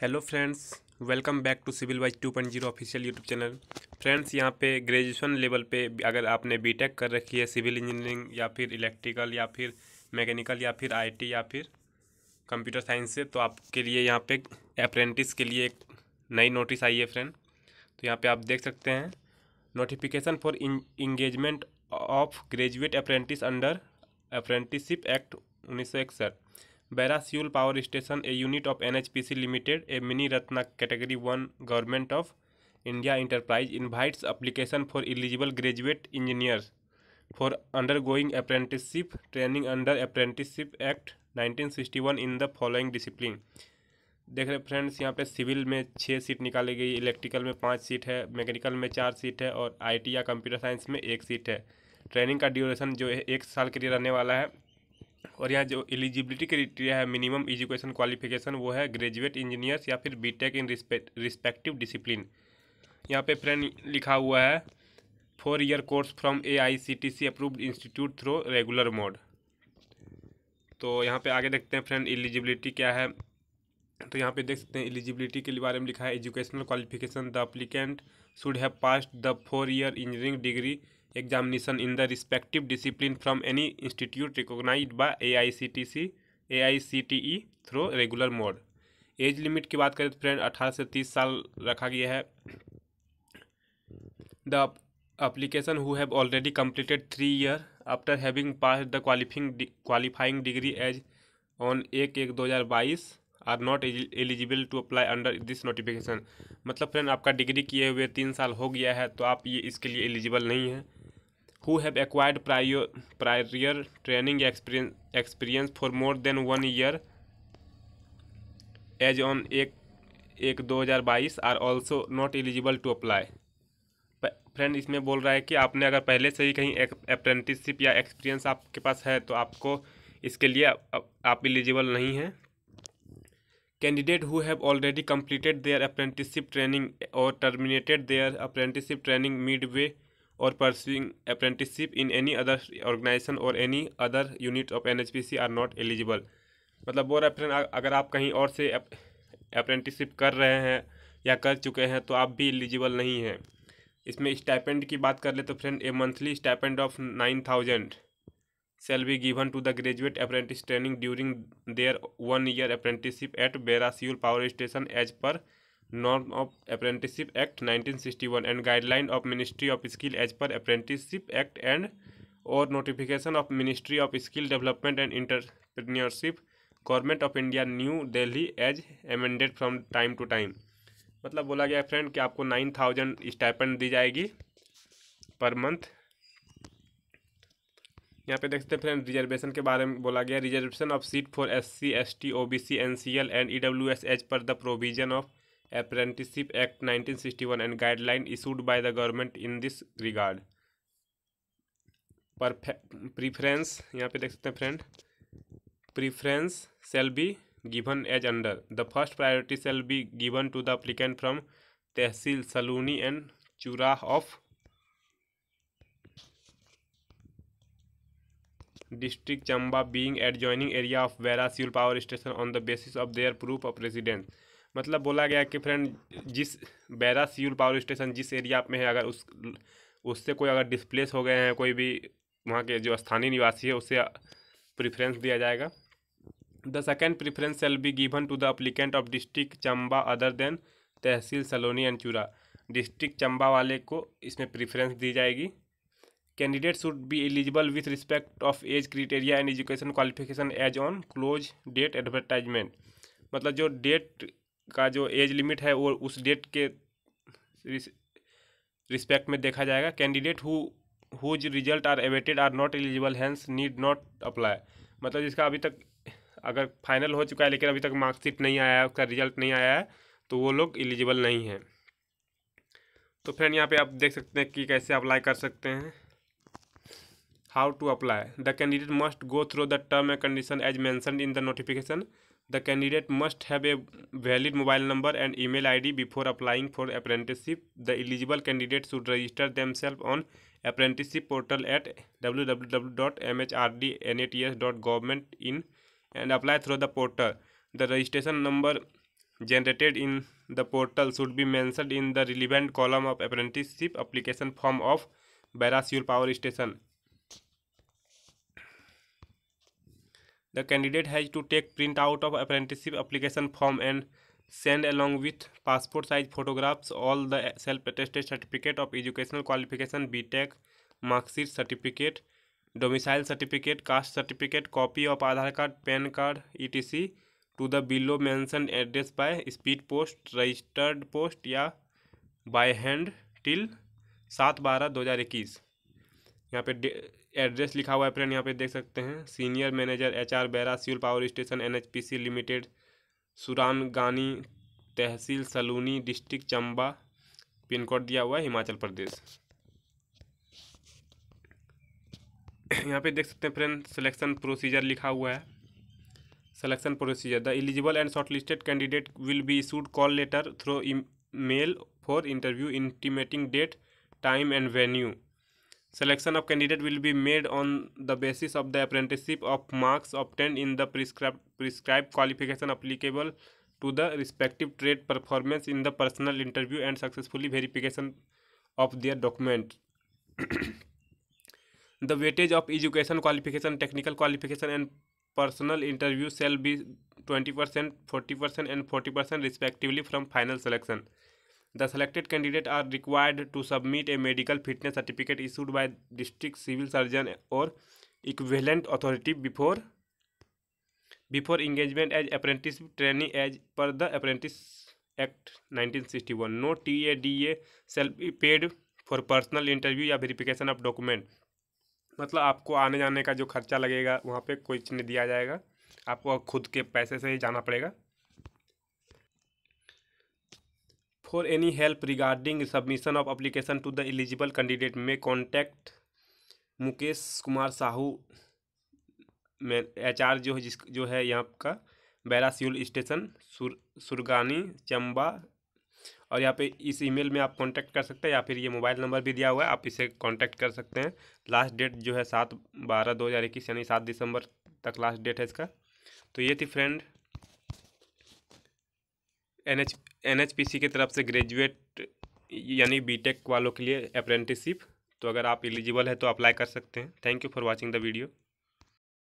Hello friends, welcome back to civil wise 2.0 official YouTube channel. Friends, यहाँ पे graduation level पे अगर आपने बीटेक कर रखी है सिविल इंजीनियरिंग या फिर इलेक्ट्रिकल या फिर मैकेनिकल या फिर आईटी या फिर कंप्यूटर साइंस से, तो आपके लिए यहाँ पे अप्रेंटिस के लिए एक नई नोटिस आई है फ्रेंड। तो यहाँ पे आप देख सकते हैं, notification for engagement of graduate apprentice under apprenticeship act 1961। Barasule Power Station, a unit of NHPC Limited, a mini Ratna Category 1 Government of India enterprise, invites application for eligible graduate engineers for undergoing apprenticeship training under Apprenticeship Act 1961 in the following discipline। देख रहे friends, यहाँ पे civil में 6 seat निकाली गई, electrical में 5 seat है, mechanical में 4 सीट है और आईटी या कंप्यूटर साइंस में 1 सीट है। ट्रेनिंग का ड्यूरेशन जो है 1 साल के लिए रहने वाला है। और यहाँ जो एलिजिबिलिटी क्राइटेरिया है, मिनिमम एजुकेशन क्वालिफिकेशन, वो है ग्रेजुएट इंजीनियर्स या फिर बीटेक इन रिस्पेक्टिव डिसिप्लिन। यहाँ पे फ्रेंड लिखा हुआ है 4 year course from AICTC approved institute through regular mode. तो यहाँ पे आगे देखते हैं फ्रेंड एलिजिबिलिटी क्या है। तो यहाँ पे देख सकते हैं एलिजिबिलिटी के बारे में लिखा है, educational qualification, the applicant should have passed the 4 year engineering degree examination in the respective discipline from any institute recognized by AICTE through regular mode। Age limit की बात करें तो फ्रेंड 18 से 30 साल रखा गया है। The application who have already completed 3 year after having passed the qualifying degree as on 1/1/2022 are not eligible to apply under this notification। मतलब फ्रेंड आपका डिग्री किए हुए 3 साल हो गया है तो आप ये इसके लिए एलिजिबल नहीं हैं। Who have acquired prior training experience for more than 1 year as on 1/1/2022 are also not eligible to apply। Friend इसमें बोल रहा है कि आपने अगर पहले से ही कहीं अप्रेंटिसशिप या एक्सपीरियंस आपके पास है तो आपको इसके लिए आप एलिजिबल नहीं हैं। Candidate who have already completed their apprenticeship training or terminated their apprenticeship training midway or pursuing apprenticeship in any other organization or any other unit of NHPC are not eligible। मतलब बोल रहा है friend, अगर आप कहीं और से apprenticeship कर रहे हैं या कर चुके हैं तो आप भी एलिजिबल नहीं हैं। इसमें स्टाइपेंड की बात कर ले तो friend, A monthly stipend of 9,000 shall be given to the graduate apprentice training during their 1 year apprenticeship at Barasule Power Station as per norm of Apprenticeship Act 1961 and guideline of Ministry of Skill as per Apprenticeship Act and or notification of Ministry of Skill Development and Entrepreneurship Government of India New Delhi as amended from time to time। मतलब बोला गया friend कि आपको 9,000 stipend दी जाएगी per month. यहाँ पे देखते हैं फ्रेंड रिजर्वेशन के बारे में बोला गया, reservation of seat for SC ST OBC NCL and EWS as per the provision of Apprenticeship Act 1961 and guideline issued by the government in this regard। पर प्रीफरेंस यहाँ पे देख सकते हैं friend, preference shall be given as under the first priority shall be given to the applicant from Tehsil Saluni and Chura of District Chamba being adjoining area of Barasule Power Station on the basis of their proof of residence। मतलब बोला गया कि friend जिस बैरासियूल power station जिस area में है, अगर उससे कोई अगर डिस्प्लेस हो गए हैं, कोई भी वहाँ के जो स्थानीय निवासी है, उससे प्रीफरेंस दिया जाएगा। The second preference shall be given to the applicant of district Chamba other than tehsil Saloni and Churah. District Chamba वाले को इसमें प्रीफरेंस दी जाएगी। Candidate should be eligible with respect of age criteria and education qualification as on close date advertisement. मतलब जो date का जो age limit है वो उस डेट के रिस्पेक्ट में देखा जाएगा। Candidate whose result are awaited are not eligible hence need not apply. मतलब जिसका अभी तक अगर फाइनल हो चुका है लेकिन अभी तक मार्कशीट नहीं आया है, उसका रिजल्ट नहीं आया है, तो वो लोग एलिजिबल नहीं हैं। तो फ्रेंड यहाँ पे आप देख सकते हैं कि कैसे अप्लाई कर सकते हैं। How to apply, the candidate must go through the term and condition as mentioned in the notification. The candidate must have a valid mobile number and email ID before applying for apprenticeship। The eligible candidate should register themselves on apprenticeship portal at www.mhrdnats.government.in and apply through the portal। The registration number generated in the portal should be mentioned in the relevant column of apprenticeship application form of Bairasur Power Station. The candidate has to take print out of apprenticeship application form and send along with passport size photographs all the self-attested certificate of educational qualification, BTech, marksheet certificate, domicile certificate, caste certificate, copy of Aadhaar card, PAN card, etc. to the below mentioned address by speed post, registered post या by hand till 7/12/2021। यहाँ पे address लिखा हुआ है friend, यहाँ पे देख सकते हैं। Senior manager HR Bairasiul power station NHPC limited, Surangani, तहसील Saluni, district Chamba, pin code दिया हुआ है हिमाचल प्रदेश। यहाँ पे देख सकते हैं फ्रेंड, सिलेक्शन प्रोसीजर लिखा हुआ है। Selection procedure: the eligible and shortlisted candidate will be issued call letter through email for interview intimating date, time and venue. Selection of candidate will be made on the basis of the apprenticeship of marks obtained in the prescribed qualification applicable to the respective trade, performance in the personal interview and successfully verification of their document. The weightage of education qualification, technical qualification and personal interview shall be 20%, 40% and 40% respectively from final selection. The selected candidates are required to submit a medical fitness certificate issued by district civil surgeon or equivalent authority before engagement as apprentice trainee as per the Apprentice Act 1961. No TADA shall be paid for personal interview या verification of document. मतलब आपको आने जाने का जो खर्चा लगेगा वहाँ पे कोई नहीं दिया जाएगा, आपको खुद के पैसे से ही जाना पड़ेगा। For any help regarding submission of application to the eligible candidate may contact Mukesh Kumar Sahu HR जो है यहाँ का बैरासियोल स्टेशन सुरगानी चंबा, और यहाँ पे इस ईमेल में आप कांटेक्ट कर सकते हैं या फिर ये मोबाइल नंबर भी दिया हुआ है, आप इसे कांटेक्ट कर सकते हैं। लास्ट डेट जो है 7/12/2021 यानी 7 दिसंबर तक लास्ट डेट है इसका। तो ये थी फ्रेंड NHPC की तरफ से ग्रेजुएट यानी BTech वालों के लिए अप्रेंटिसशिप। तो अगर आप एलिजिबल है तो अप्लाई कर सकते हैं। Thank you for watching the video.